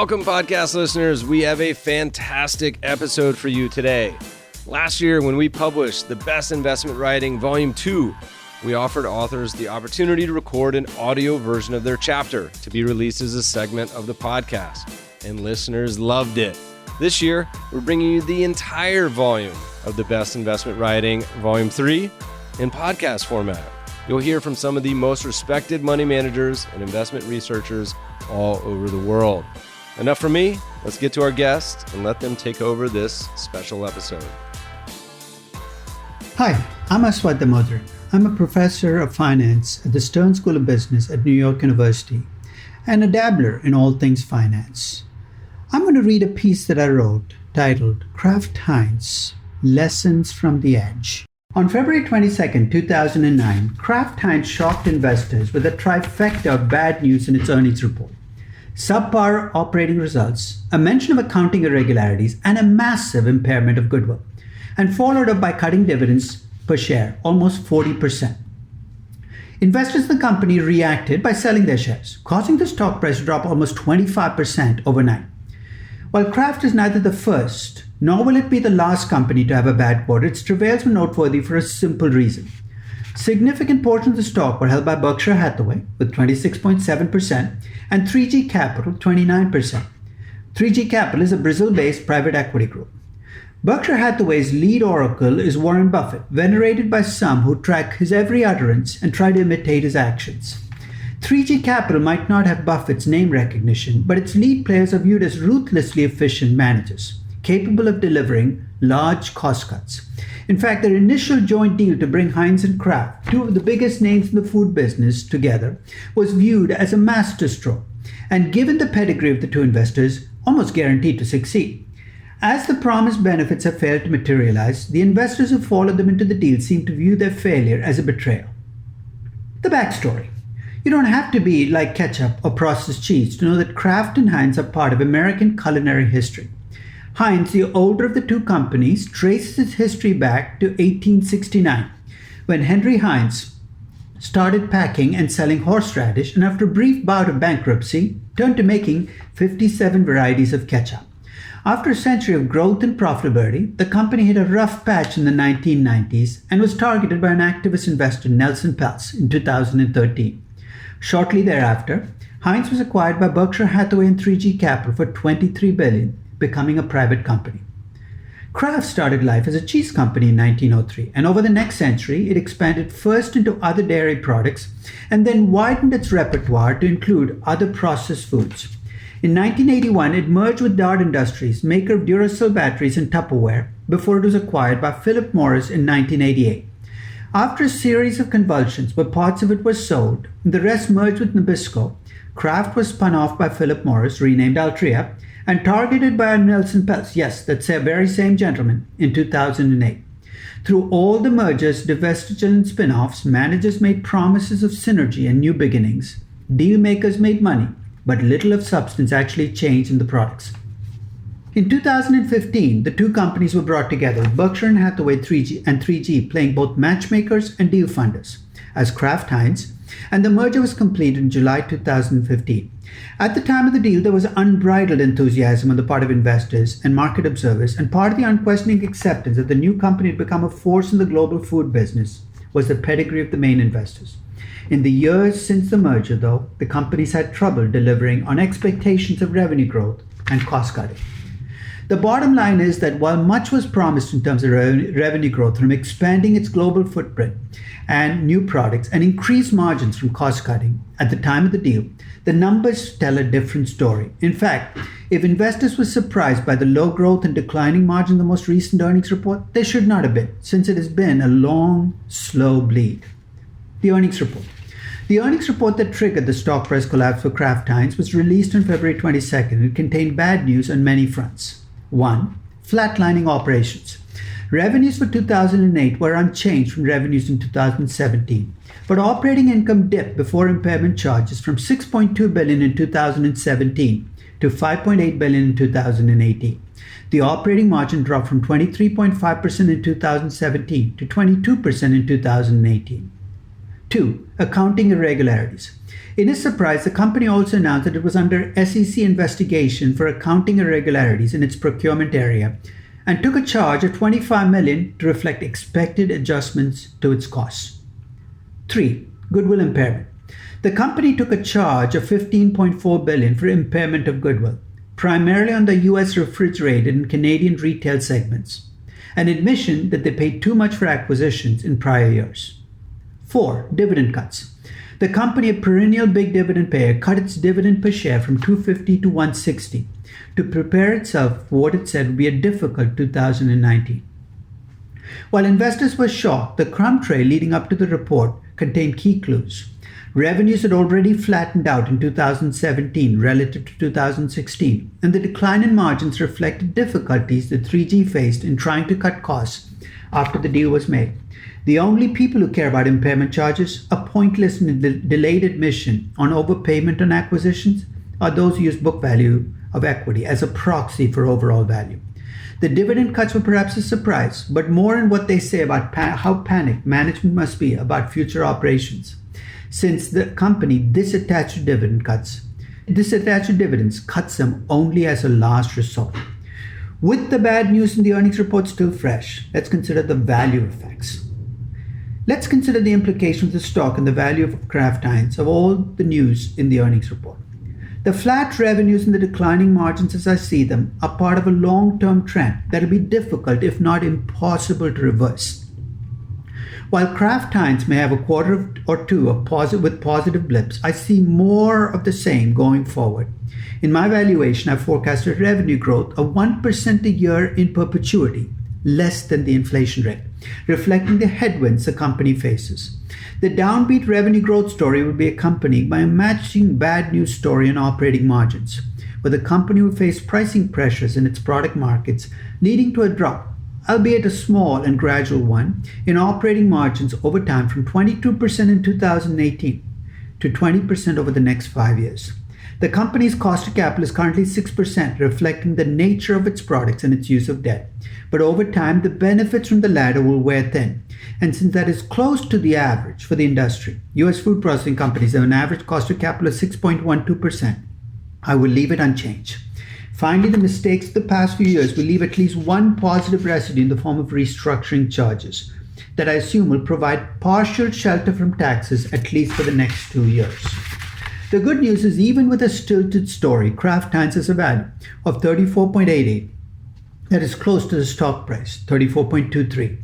Welcome, podcast listeners. We have a fantastic episode for you today. Last year, when we published The Best Investment Writing Volume 2, we offered authors the opportunity to record an audio version of their chapter to be released as a segment of the podcast, and listeners loved it. This year, we're bringing you the entire volume of The Best Investment Writing Volume 3 in podcast format. You'll hear from some of the most respected money managers and investment researchers all over the world. Enough from me. Let's get to our guests and let them take over this special episode. Hi, I'm Aswath Damodaran. I'm a professor of finance at the Stern School of Business at New York University and a dabbler in all things finance. I'm going to read a piece that I wrote titled Kraft Heinz, Lessons from the Edge. On February 22, 2009, Kraft Heinz shocked investors with a trifecta of bad news in its earnings report. Subpar operating results, a mention of accounting irregularities, and a massive impairment of goodwill, and followed up by cutting dividends per share almost 40%. Investors in the company reacted by selling their shares, causing the stock price to drop almost 25% overnight. While Kraft is neither the first, nor will it be the last company to have a bad quarter, its travails were noteworthy for a simple reason. Significant portions of the stock were held by Berkshire Hathaway with 26.7% and 3G Capital 29%. 3G Capital is a Brazil-based private equity group. Berkshire Hathaway's lead oracle is Warren Buffett, venerated by some who track his every utterance and try to imitate his actions. 3G Capital might not have Buffett's name recognition, but its lead players are viewed as ruthlessly efficient managers, capable of delivering large cost cuts. In fact, their initial joint deal to bring Heinz and Kraft, two of the biggest names in the food business, together, was viewed as a masterstroke, and given the pedigree of the two investors, almost guaranteed to succeed. As the promised benefits have failed to materialize, the investors who followed them into the deal seem to view their failure as a betrayal. The backstory. You don't have to be like ketchup or processed cheese to know that Kraft and Heinz are part of American culinary history. Heinz, the older of the two companies, traces its history back to 1869, when Henry Heinz started packing and selling horseradish, and after a brief bout of bankruptcy, turned to making 57 varieties of ketchup. After a century of growth and profitability, the company hit a rough patch in the 1990s and was targeted by an activist investor, Nelson Peltz, in 2013. Shortly thereafter, Heinz was acquired by Berkshire Hathaway and 3G Capital for $23 billion, becoming a private company. Kraft started life as a cheese company in 1903, and over the next century, it expanded first into other dairy products and then widened its repertoire to include other processed foods. In 1981, it merged with Dart Industries, maker of Duracell batteries and Tupperware, before it was acquired by Philip Morris in 1988. After a series of convulsions where parts of it were sold and the rest merged with Nabisco, Kraft was spun off by Philip Morris, renamed Altria, and targeted by Nelson Peltz, yes, that's the very same gentleman, in 2008. Through all the mergers, divestitures, and spin-offs, managers made promises of synergy and new beginnings. Deal makers made money, but little of substance actually changed in the products. In 2015, the two companies were brought together, with Berkshire and Hathaway 3G playing both matchmakers and deal funders as Kraft Heinz, and the merger was completed in July 2015. At the time of the deal, there was unbridled enthusiasm on the part of investors and market observers, and part of the unquestioning acceptance that the new company had become a force in the global food business was the pedigree of the main investors. In the years since the merger, though, the companies had trouble delivering on expectations of revenue growth and cost cutting. The bottom line is that while much was promised in terms of revenue growth from expanding its global footprint and new products and increased margins from cost cutting at the time of the deal, the numbers tell a different story. In fact, if investors were surprised by the low growth and declining margin in the most recent earnings report, they should not have been, since it has been a long, slow bleed. The earnings report. The earnings report that triggered the stock price collapse for Kraft Heinz was released on February 22nd. It contained bad news on many fronts. 1. Flatlining operations. Revenues for 2008 were unchanged from revenues in 2017, but operating income dipped before impairment charges from $6.2 billion in 2017 to $5.8 billion in 2018. The operating margin dropped from 23.5% in 2017 to 22% in 2018. 2. Accounting irregularities. In his surprise, the company also announced that it was under SEC investigation for accounting irregularities in its procurement area and took a charge of $25 million to reflect expected adjustments to its costs. 3. Goodwill impairment. The company took a charge of $15.4 billion for impairment of goodwill, primarily on the U.S. refrigerated and Canadian retail segments, an admission that they paid too much for acquisitions in prior years. 4. Dividend cuts. The company, a perennial big dividend payer, cut its dividend per share from $2.50 to $1.60 to prepare itself for what it said would be a difficult 2019. While investors were shocked, the crumb tray leading up to the report contained key clues. Revenues had already flattened out in 2017 relative to 2016, and the decline in margins reflected difficulties that 3G faced in trying to cut costs after the deal was made. The only people who care about impairment charges, a pointless and delayed admission on overpayment on acquisitions, are those who use book value of equity as a proxy for overall value. The dividend cuts were perhaps a surprise, but more in what they say about how panicked management must be about future operations, since the company disattached to dividends cuts them only as a last resort. With the bad news in the earnings report still fresh, let's consider the value effects. Let's consider the implications of the stock and the value of Kraft Heinz of all the news in the earnings report. The flat revenues and the declining margins as I see them are part of a long-term trend that will be difficult, if not impossible, to reverse. While Kraft Heinz may have a quarter or two of with positive blips, I see more of the same going forward. In my valuation, I've forecasted revenue growth of 1% a year in perpetuity, less than the inflation rate, reflecting the headwinds the company faces. The downbeat revenue growth story will be accompanied by a matching bad news story on operating margins, where the company will face pricing pressures in its product markets, leading to a drop, albeit a small and gradual one, in operating margins over time from 22% in 2018 to 20% over the next 5 years. The company's cost of capital is currently 6%, reflecting the nature of its products and its use of debt. But over time, the benefits from the latter will wear thin. And since that is close to the average for the industry, U.S. food processing companies have an average cost of capital of 6.12%. I will leave it unchanged. Finally, the mistakes of the past few years will leave at least one positive residue in the form of restructuring charges that I assume will provide partial shelter from taxes at least for the next 2 years. The good news is, even with a stilted story, Kraft Heinz has a value of 34.88 that is close to the stock price, 34.23.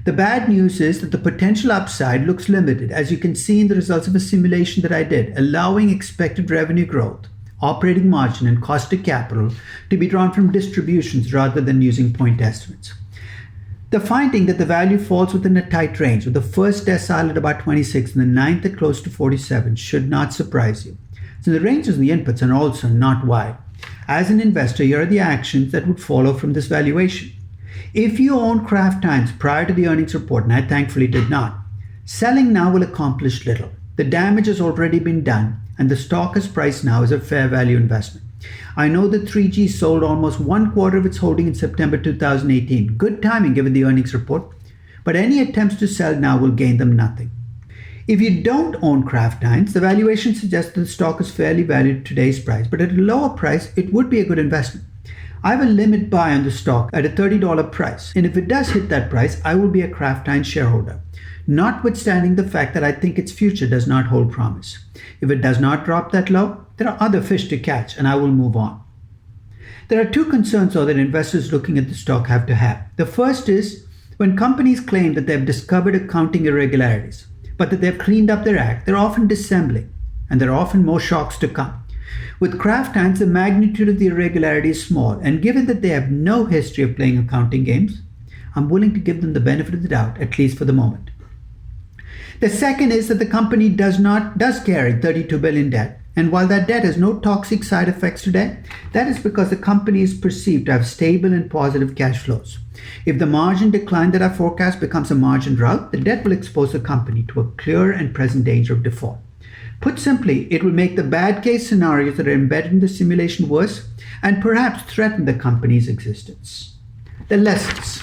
The bad news is that the potential upside looks limited, as you can see in the results of a simulation that I did, allowing expected revenue growth, operating margin, and cost of capital to be drawn from distributions rather than using point estimates. The finding that the value falls within a tight range, with the first decile at about 26 and the ninth at close to 47, should not surprise you. So the ranges of the inputs are also not wide. As an investor, here are the actions that would follow from this valuation. If you own Kraft Heinz prior to the earnings report, and I thankfully did not, selling now will accomplish little. The damage has already been done, and the stock is priced now as a fair value investment. I know that 3G sold almost 1/4 of its holding in September 2018. Good timing given the earnings report, but any attempts to sell now will gain them nothing. If you don't own Kraft Heinz, the valuation suggests that the stock is fairly valued at today's price, but at a lower price, it would be a good investment. I have a limit buy on the stock at a $30 price, and if it does hit that price, I will be a Kraft Heinz shareholder, notwithstanding the fact that I think its future does not hold promise. If it does not drop that low, there are other fish to catch, and I will move on. There are two concerns, though, that investors looking at the stock have to have. The first is when companies claim that they have discovered accounting irregularities, but that they have cleaned up their act, they're often dissembling, and there are often more shocks to come. With Kraft Heinz, the magnitude of the irregularity is small, and given that they have no history of playing accounting games, I'm willing to give them the benefit of the doubt, at least for the moment. The second is that the company does carry $32 billion debt, and while that debt has no toxic side effects today, that is because the company is perceived to have stable and positive cash flows. If the margin decline that I forecast becomes a margin drought, the debt will expose the company to a clear and present danger of default. Put simply, it will make the bad case scenarios that are embedded in the simulation worse and perhaps threaten the company's existence. The lessons.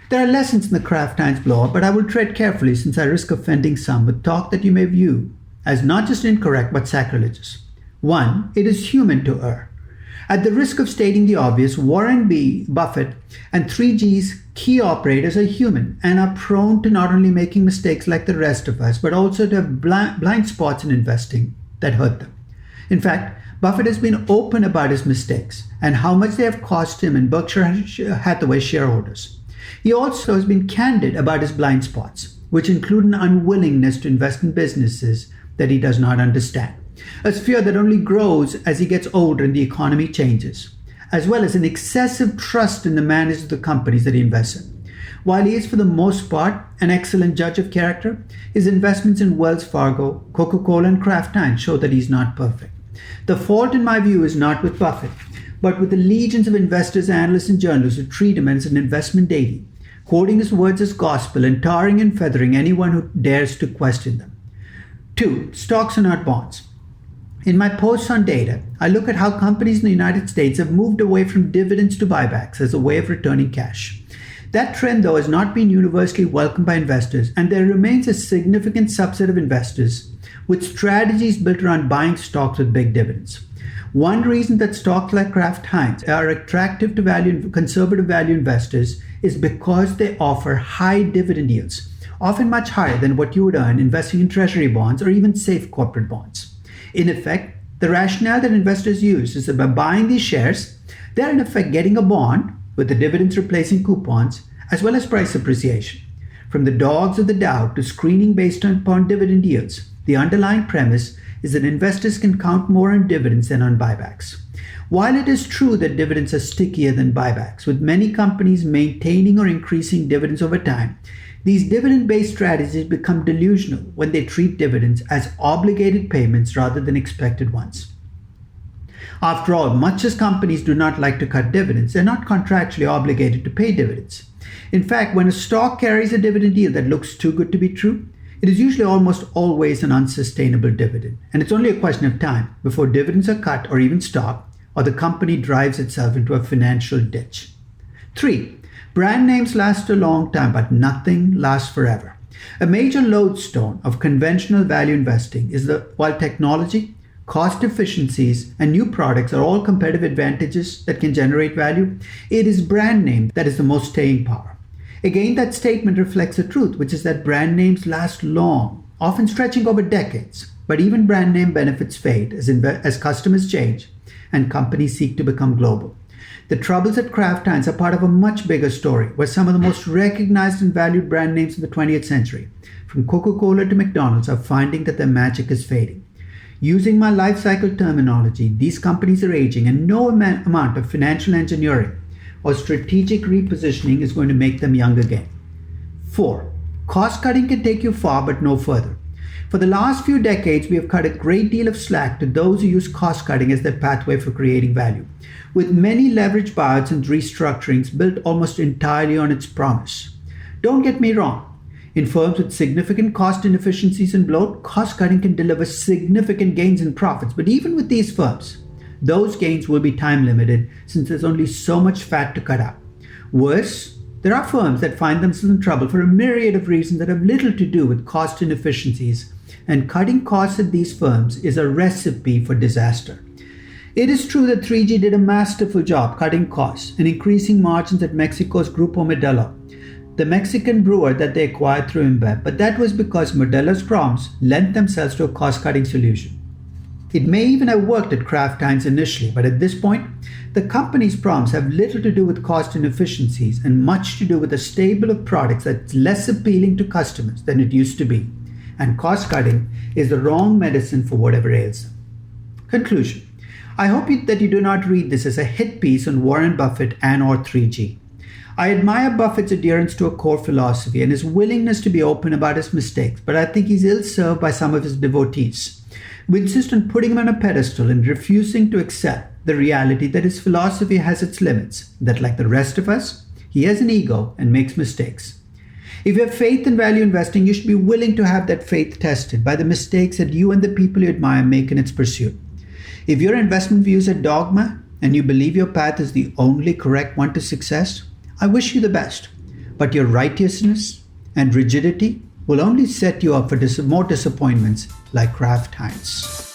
There are lessons in the Kraft Heinz blow-up, but I will tread carefully since I risk offending some with talk that you may view as not just incorrect but sacrilegious. 1. It is human to err. At the risk of stating the obvious, Warren B. Buffett and 3G's key operators are human and are prone to not only making mistakes like the rest of us, but also to have blind spots in investing that hurt them. In fact, Buffett has been open about his mistakes and how much they have cost him and Berkshire Hathaway shareholders. He also has been candid about his blind spots, which include an unwillingness to invest in businesses that he does not understand, a fear that only grows as he gets older and the economy changes, as well as an excessive trust in the managers of the companies that he invests in. While he is for the most part an excellent judge of character, his investments in Wells Fargo, Coca-Cola, and Kraft Heinz show that he's not perfect. The fault, in my view, is not with Buffett, but with the legions of investors, analysts, and journalists who treat him as an investment deity, quoting his words as gospel and tarring and feathering anyone who dares to question them. 2. Stocks are not bonds. In my posts on data, I look at how companies in the United States have moved away from dividends to buybacks as a way of returning cash. That trend, though, has not been universally welcomed by investors, and there remains a significant subset of investors with strategies built around buying stocks with big dividends. One reason that stocks like Kraft Heinz are attractive to conservative value investors is because they offer high dividend yields, often much higher than what you would earn investing in treasury bonds or even safe corporate bonds. In effect, the rationale that investors use is that by buying these shares, they're in effect getting a bond with the dividends replacing coupons, as well as price appreciation. From the dogs of the Dow to screening based upon dividend yields, the underlying premise is that investors can count more on dividends than on buybacks. While it is true that dividends are stickier than buybacks, with many companies maintaining or increasing dividends over time, these dividend-based strategies become delusional when they treat dividends as obligated payments rather than expected ones. After all, much as companies do not like to cut dividends, they're not contractually obligated to pay dividends. In fact, when a stock carries a dividend yield that looks too good to be true, it is usually almost always an unsustainable dividend, and it's only a question of time before dividends are cut or even stopped, or the company drives itself into a financial ditch. 3. Brand names last a long time, but nothing lasts forever. A major lodestone of conventional value investing is that while technology, cost efficiencies, and new products are all competitive advantages that can generate value, it is brand name that is the most staying power. Again, that statement reflects the truth, which is that brand names last long, often stretching over decades. But even brand name benefits fade as customers change and companies seek to become global. The troubles at Kraft Heinz are part of a much bigger story, where some of the most recognized and valued brand names in the 20th century, from Coca-Cola to McDonald's, are finding that their magic is fading. Using my life cycle terminology, these companies are aging, and no amount of financial engineering or strategic repositioning is going to make them young again. 4. Cost cutting can take you far, but no further. For the last few decades, we have cut a great deal of slack to those who use cost cutting as their pathway for creating value, with many leverage buyouts and restructurings built almost entirely on its promise. Don't get me wrong. In firms with significant cost inefficiencies and bloat, cost cutting can deliver significant gains in profits. But even with these firms, those gains will be time limited since there's only so much fat to cut out. Worse, there are firms that find themselves in trouble for a myriad of reasons that have little to do with cost inefficiencies, and cutting costs at these firms is a recipe for disaster. It is true that 3G did a masterful job cutting costs and increasing margins at Mexico's Grupo Modelo, the Mexican brewer that they acquired through InBev, but that was because Modelo's proms lent themselves to a cost-cutting solution. It may even have worked at Kraft Heinz initially, but at this point, the company's proms have little to do with cost inefficiencies and much to do with a stable of products that's less appealing to customers than it used to be, and cost-cutting is the wrong medicine for whatever ails them. Conclusion. I hope that you do not read this as a hit piece on Warren Buffett and or 3G. I admire Buffett's adherence to a core philosophy and his willingness to be open about his mistakes, but I think he's ill-served by some of his devotees, who insist on putting him on a pedestal and refusing to accept the reality that his philosophy has its limits, that like the rest of us, he has an ego and makes mistakes. If you have faith in value investing, you should be willing to have that faith tested by the mistakes that you and the people you admire make in its pursuit. If your investment views are dogma and you believe your path is the only correct one to success, I wish you the best. But your righteousness and rigidity will only set you up for more disappointments like Kraft Heinz.